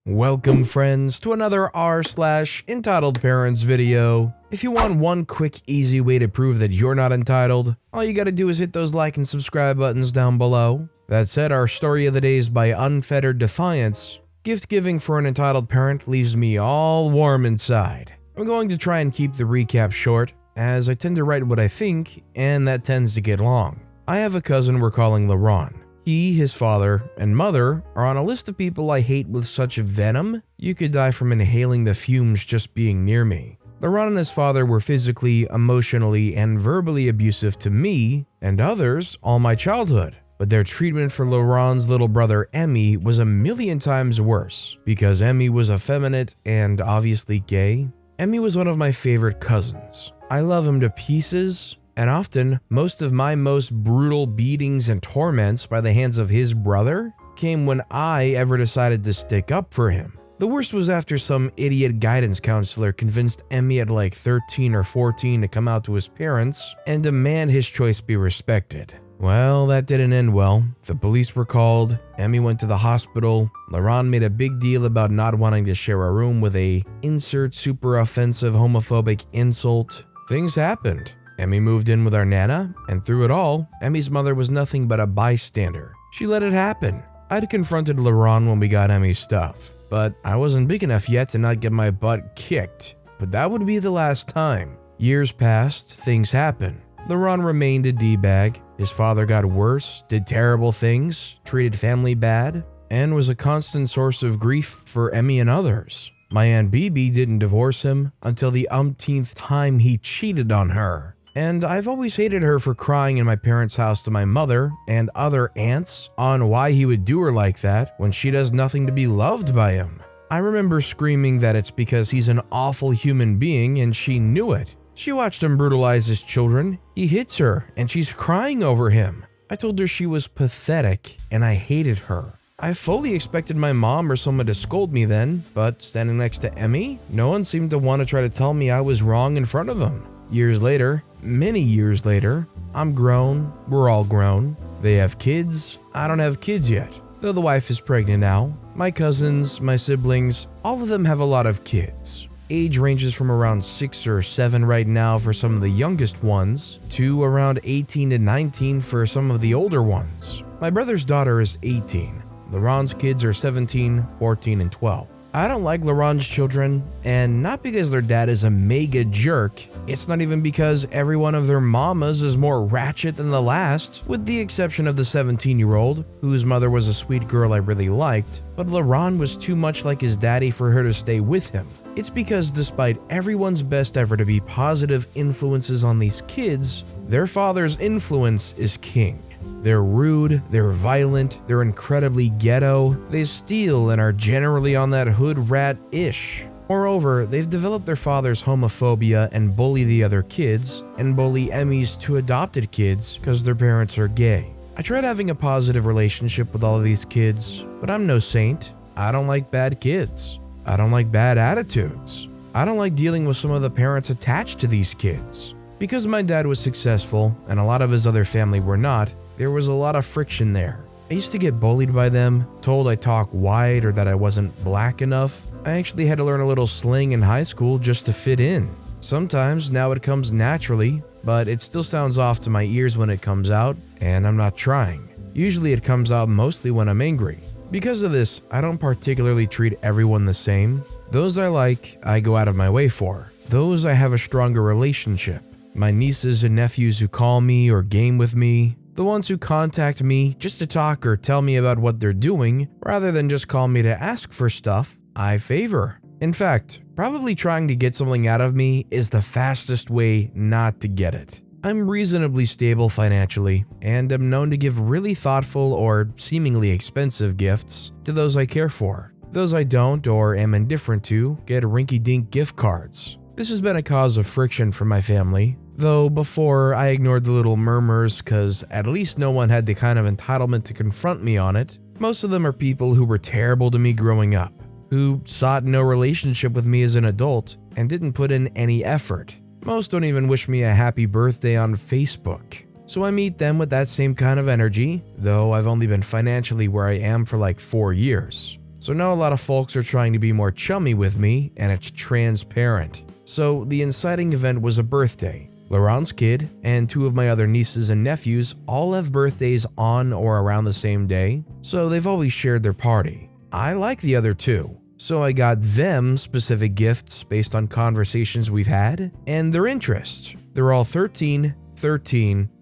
Welcome friends to another r/EntitledParents video. If you want one quick easy way to prove that you're not entitled, all you gotta do is hit those like and subscribe buttons down below. That said, our story of the day is by Unfettered Defiance. Gift giving for an entitled parent leaves me all warm inside. I'm going to try and keep the recap short, as I tend to write what I think, and that tends to get long. I have a cousin we're calling LaRon. He, his father, and mother are on a list of people I hate with such venom you could die from inhaling the fumes just being near me. LaRon and his father were physically, emotionally, and verbally abusive to me and others all my childhood. But their treatment for LaRon's little brother Emmy was a million times worse, because Emmy was effeminate and obviously gay. Emmy was one of my favorite cousins. I love him to pieces. And often, most of my most brutal beatings and torments by the hands of his brother came when I ever decided to stick up for him. The worst was after some idiot guidance counselor convinced Emmy at like 13 or 14 to come out to his parents and demand his choice be respected. Well, that didn't end well. The police were called, Emmy went to the hospital, LaRon made a big deal about not wanting to share a room with a insert super offensive homophobic insult. Things happened. Emmy moved in with our Nana, and through it all, Emmy's mother was nothing but a bystander. She let it happen. I'd confronted LaRon when we got Emmy's stuff, but I wasn't big enough yet to not get my butt kicked. But that would be the last time. Years passed, things happened. LaRon remained a D-bag, his father got worse, did terrible things, treated family bad, and was a constant source of grief for Emmy and others. My Aunt Bibi didn't divorce him until the umpteenth time he cheated on her. And I've always hated her for crying in my parents' house to my mother and other aunts on why he would do her like that when she does nothing to be loved by him. I remember screaming that it's because he's an awful human being and she knew it. She watched him brutalize his children, he hits her, and she's crying over him. I told her she was pathetic and I hated her. I fully expected my mom or someone to scold me then, but standing next to Emmy, no one seemed to want to try to tell me I was wrong in front of him. Years later, many years later, I'm grown, we're all grown. They have kids, I don't have kids yet, though the wife is pregnant now. My cousins, my siblings, all of them have a lot of kids. Age ranges from around 6 or 7 right now for some of the youngest ones, to around 18 to 19 for some of the older ones. My brother's daughter is 18. LaRon's kids are 17, 14, and 12. I don't like LaRon's children, and not because their dad is a mega jerk. It's not even because every one of their mamas is more ratchet than the last, with the exception of the 17-year-old, whose mother was a sweet girl I really liked, but LaRon was too much like his daddy for her to stay with him. It's because despite everyone's best effort to be positive influences on these kids, their father's influence is king. They're rude, they're violent, they're incredibly ghetto, they steal and are generally on that hood rat-ish. Moreover, they've developed their father's homophobia and bully the other kids, and bully Emmy's two adopted kids because their parents are gay. I tried having a positive relationship with all of these kids, but I'm no saint. I don't like bad kids. I don't like bad attitudes. I don't like dealing with some of the parents attached to these kids. Because my dad was successful, and a lot of his other family were not, there was a lot of friction there. I used to get bullied by them, told I talk white or that I wasn't black enough. I actually had to learn a little slang in high school just to fit in. Sometimes now it comes naturally, but it still sounds off to my ears when it comes out, and I'm not trying. Usually it comes out mostly when I'm angry. Because of this, I don't particularly treat everyone the same. Those I like, I go out of my way for. Those I have a stronger relationship. My nieces and nephews who call me or game with me, the ones who contact me just to talk or tell me about what they're doing, rather than just call me to ask for stuff, I favor. In fact, probably trying to get something out of me is the fastest way not to get it. I'm reasonably stable financially, and am known to give really thoughtful or seemingly expensive gifts to those I care for. Those I don't or am indifferent to get rinky-dink gift cards. This has been a cause of friction for my family, though before I ignored the little murmurs cause at least no one had the kind of entitlement to confront me on it. Most of them are people who were terrible to me growing up, who sought no relationship with me as an adult and didn't put in any effort. Most don't even wish me a happy birthday on Facebook. So I meet them with that same kind of energy, though I've only been financially where I am for like 4 years. So now a lot of folks are trying to be more chummy with me, and it's transparent. So the inciting event was a birthday. Laurent's kid and two of my other nieces and nephews all have birthdays on or around the same day, so they've always shared their party. I like the other two, so I got them specific gifts based on conversations we've had and their interests. They're all 13,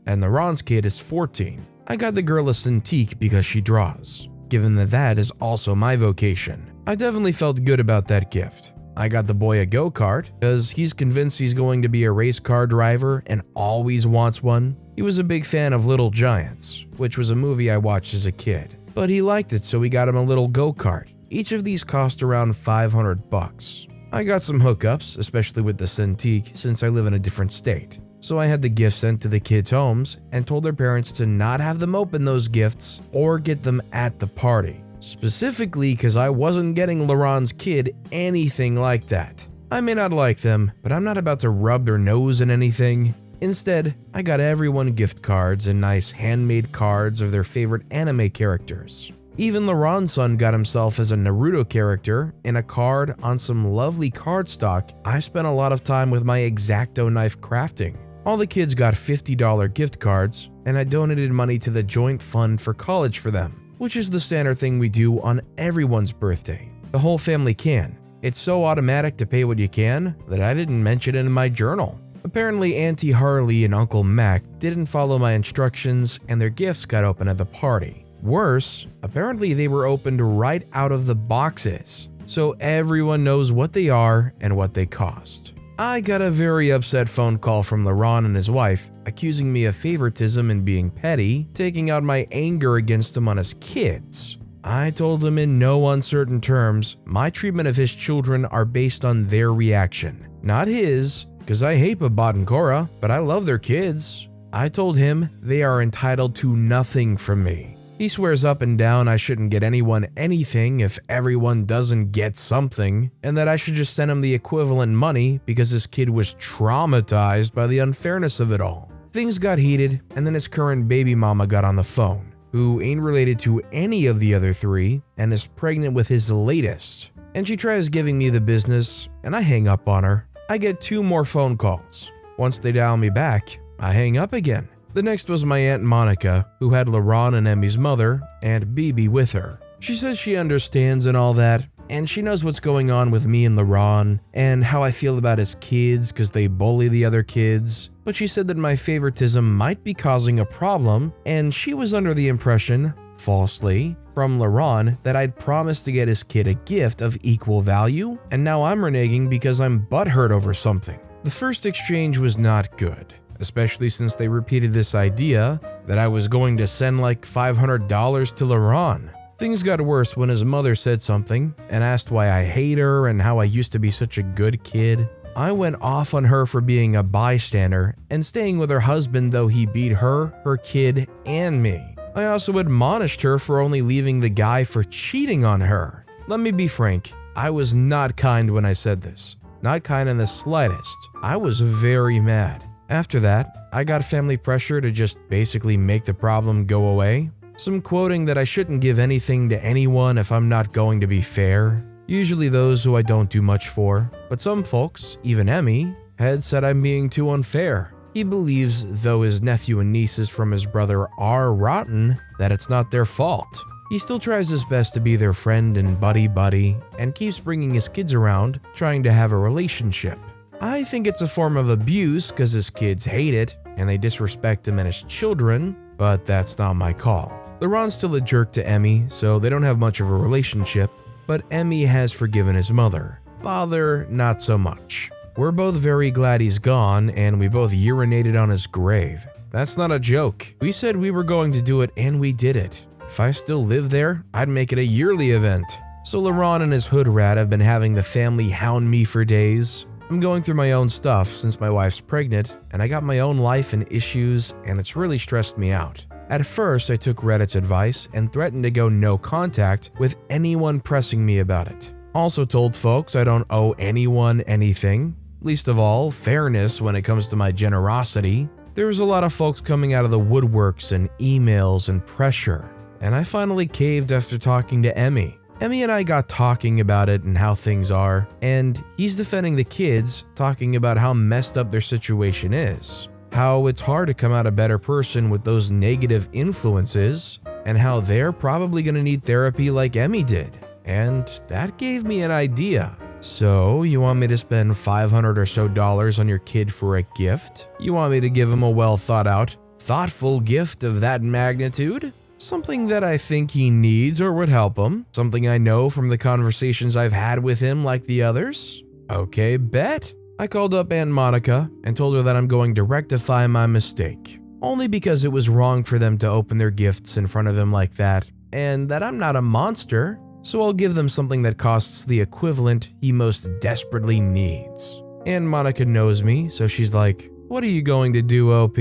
and Laurent's kid is 14. I got the girl a Cintiq because she draws, given that that is also my vocation. I definitely felt good about that gift. I got the boy a go-kart because he's convinced he's going to be a race car driver and always wants one. He was a big fan of Little Giants, which was a movie I watched as a kid, but he liked it, so we got him a little go-kart. Each of these cost around $500. I got some hookups, especially with the Cintiq, since I live in a different state. So I had the gifts sent to the kids' homes and told their parents to not have them open those gifts or get them at the party. Specifically because I wasn't getting Laurent's kid anything like that. I may not like them, but I'm not about to rub their nose in anything. Instead, I got everyone gift cards and nice handmade cards of their favorite anime characters. Even Laurent's son got himself as a Naruto character in a card on some lovely cardstock. I spent a lot of time with my X-Acto knife crafting. All the kids got $50 gift cards, and I donated money to the joint fund for college for them, which is the standard thing we do on everyone's birthday. The whole family can. It's so automatic to pay what you can that I didn't mention it in my journal. Apparently Auntie Harley and Uncle Mac didn't follow my instructions and their gifts got opened at the party. Worse, apparently they were opened right out of the boxes, so everyone knows what they are and what they cost. I got a very upset phone call from Laurent and his wife, accusing me of favoritism and being petty, taking out my anger against him on his kids. I told him in no uncertain terms, my treatment of his children are based on their reaction, not his, because I hate Babat and Cora, but I love their kids. I told him they are entitled to nothing from me. He swears up and down I shouldn't get anyone anything if everyone doesn't get something, and that I should just send him the equivalent money because his kid was traumatized by the unfairness of it all. Things got heated, and then his current baby mama got on the phone, who ain't related to any of the other three and is pregnant with his latest. And she tries giving me the business, and I hang up on her. I get 2 more phone calls. Once they dial me back, I hang up again. The next was my Aunt Monica, who had Laurent and Emmy's mother, and Bibi with her. She says she understands and all that, and she knows what's going on with me and Laurent, and how I feel about his kids because they bully the other kids, but she said that my favoritism might be causing a problem, and she was under the impression, falsely, from Laurent that I'd promised to get his kid a gift of equal value, and now I'm reneging because I'm butthurt over something. The first exchange was not good, especially since they repeated this idea that I was going to send like $500 to Laurent. Things got worse when his mother said something and asked why I hate her and how I used to be such a good kid. I went off on her for being a bystander and staying with her husband though he beat her, her kid, and me. I also admonished her for only leaving the guy for cheating on her. Let me be frank, I was not kind when I said this. Not kind in the slightest. I was very mad. After that, I got family pressure to just basically make the problem go away. Some quoting that I shouldn't give anything to anyone if I'm not going to be fair. Usually those who I don't do much for. But some folks, even Emmy, had said I'm being too unfair. He believes, though his nephew and nieces from his brother are rotten, that it's not their fault. He still tries his best to be their friend and buddy, and keeps bringing his kids around, trying to have a relationship. I think it's a form of abuse because his kids hate it and they disrespect him and his children, but that's not my call. Laurent's still a jerk to Emmy, so they don't have much of a relationship, but Emmy has forgiven his mother. Father, not so much. We're both very glad he's gone, and we both urinated on his grave. That's not a joke. We said we were going to do it, and we did it. If I still lived there, I'd make it a yearly event. So Laurent and his hood rat have been having the family hound me for days. I'm going through my own stuff since my wife's pregnant, and I got my own life and issues, and it's really stressed me out. At first, I took Reddit's advice and threatened to go no contact with anyone pressing me about it. Also told folks I don't owe anyone anything, least of all, fairness when it comes to my generosity. There was a lot of folks coming out of the woodworks and emails and pressure, and I finally caved after talking to Emmy. Emmy and I got talking about it and how things are, and he's defending the kids, talking about how messed up their situation is, how it's hard to come out a better person with those negative influences, and how they're probably gonna need therapy like Emmy did. And that gave me an idea. So, you want me to spend $500 or so on your kid for a gift? You want me to give him a well thought out, thoughtful gift of that magnitude? Something that I think he needs or would help him? Something I know from the conversations I've had with him like the others? Okay, bet. I called up Aunt Monica and told her that I'm going to rectify my mistake. Only because it was wrong for them to open their gifts in front of him like that, and that I'm not a monster. So I'll give them something that costs the equivalent he most desperately needs. And Monica knows me, so she's like, "What are you going to do, OP?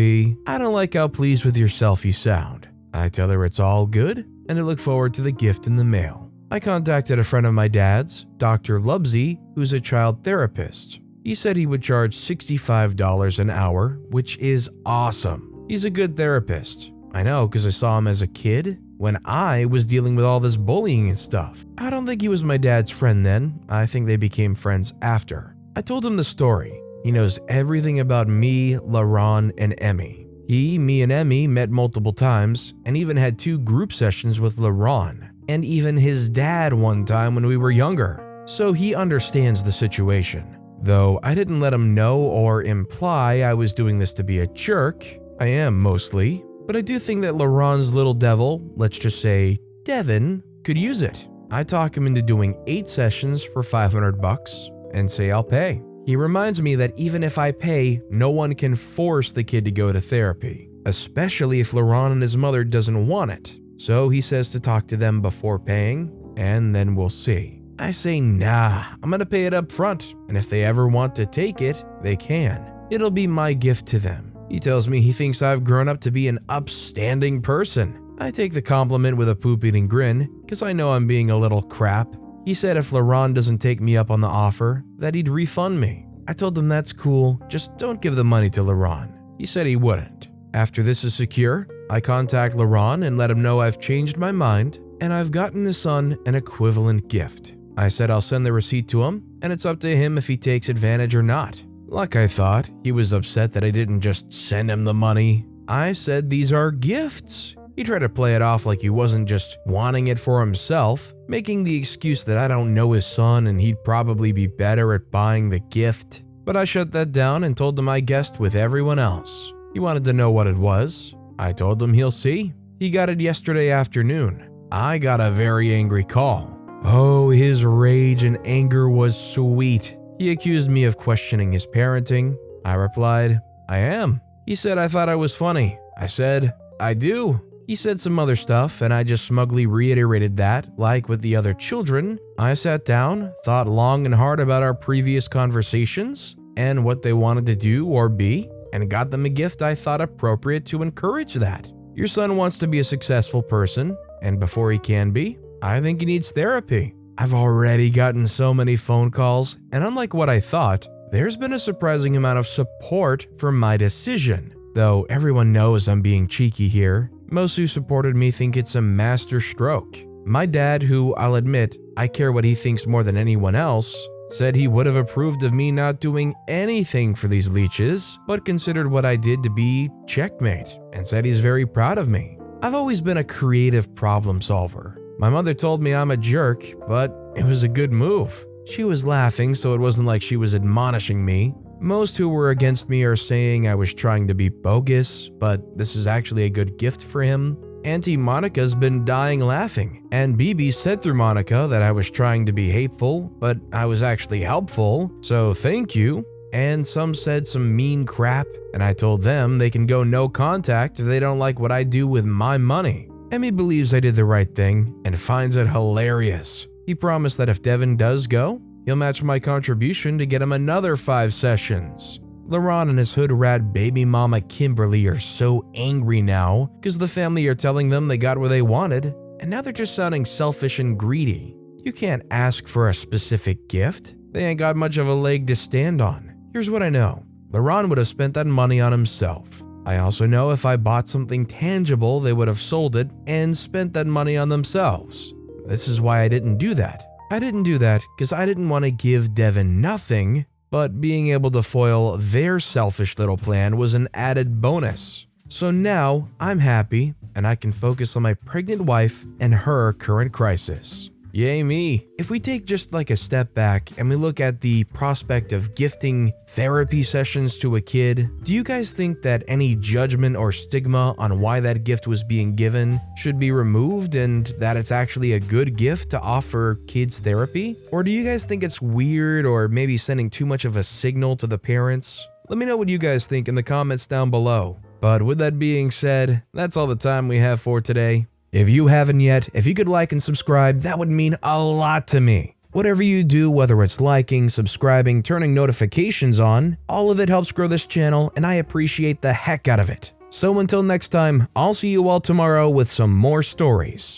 I don't like how pleased with yourself you sound." I tell her it's all good, and I look forward to the gift in the mail. I contacted a friend of my dad's, Dr. Lubsy, who's a child therapist. He said he would charge $65 an hour, which is awesome. He's a good therapist. I know, because I saw him as a kid, when I was dealing with all this bullying and stuff. I don't think he was my dad's friend then. I think they became friends after. I told him the story. He knows everything about me, LaRon, and Emmy. Me, and Emmy met multiple times and even had 2 group sessions with LaRon, and even his dad one time when we were younger. So he understands the situation. Though I didn't let him know or imply I was doing this to be a jerk. I am mostly. But I do think that LaRon's little devil, let's just say Devin, could use it. I talk him into doing 8 sessions for $500 and say I'll pay. He reminds me that even if I pay, no one can force the kid to go to therapy, especially if LaRon and his mother doesn't want it. So he says to talk to them before paying, and then we'll see. I say nah, I'm gonna pay it up front, and if they ever want to take it, they can. It'll be my gift to them. He tells me he thinks I've grown up to be an upstanding person. I take the compliment with a poop-eating grin, because I know I'm being a little crap. He said if LaRon doesn't take me up on the offer, that he'd refund me. I told him that's cool, just don't give the money to LaRon. He said he wouldn't. After this is secure, I contact LaRon and let him know I've changed my mind, and I've gotten his son an equivalent gift. I said I'll send the receipt to him, and it's up to him if he takes advantage or not. Like I thought, he was upset that I didn't just send him the money. I said these are gifts. He tried to play it off like he wasn't just wanting it for himself, making the excuse that I don't know his son and he'd probably be better at buying the gift. But I shut that down and told him I guessed with everyone else. He wanted to know what it was. I told him he'll see. He got it yesterday afternoon. I got a very angry call. Oh, his rage and anger was sweet. He accused me of questioning his parenting. I replied, I am. He said I thought I was funny. I said, I do. He said some other stuff, and I just smugly reiterated that, like with the other children. I sat down, thought long and hard about our previous conversations, and what they wanted to do or be, and got them a gift I thought appropriate to encourage that. Your son wants to be a successful person, and before he can be, I think he needs therapy. I've already gotten so many phone calls, and unlike what I thought, there's been a surprising amount of support for my decision. Though everyone knows I'm being cheeky here, most who supported me think it's a master stroke. My dad, who I'll admit I care what he thinks more than anyone else, said he would have approved of me not doing anything for these leeches, but considered what I did to be checkmate, and said he's very proud of me. I've always been a creative problem solver. My mother told me I'm a jerk, but it was a good move. She was laughing, so it wasn't like she was admonishing me. Most who were against me are saying I was trying to be bogus, but this is actually a good gift for him. Auntie Monica's been dying laughing, and BB said through Monica that I was trying to be hateful, but I was actually helpful, so thank you. And some said some mean crap, and I told them they can go no contact if they don't like what I do with my money. Emmy believes I did the right thing and finds it hilarious. He promised that if Devin does go, he'll match my contribution to get him another 5 sessions. LaRon and his hood rat baby mama Kimberly are so angry now because the family are telling them they got what they wanted, and now they're just sounding selfish and greedy. You can't ask for a specific gift. They ain't got much of a leg to stand on. Here's what I know. LaRon would have spent that money on himself. I also know if I bought something tangible, they would have sold it and spent that money on themselves. this is why I didn't do that. I didn't do that because I didn't want to give Devin nothing, but being able to foil their selfish little plan was an added bonus. So now I'm happy and I can focus on my pregnant wife and her current crisis. Yay me. If we take just like a step back and we look at the prospect of gifting therapy sessions to a kid, do you guys think that any judgment or stigma on why that gift was being given should be removed and that it's actually a good gift to offer kids therapy? Or do you guys think it's weird or maybe sending too much of a signal to the parents? Let me know what you guys think in the comments down below. But with that being said, that's all the time we have for today. If you haven't yet, if you could like and subscribe, that would mean a lot to me. Whatever you do, whether it's liking, subscribing, turning notifications on, all of it helps grow this channel and I appreciate the heck out of it. So until next time, I'll see you all tomorrow with some more stories.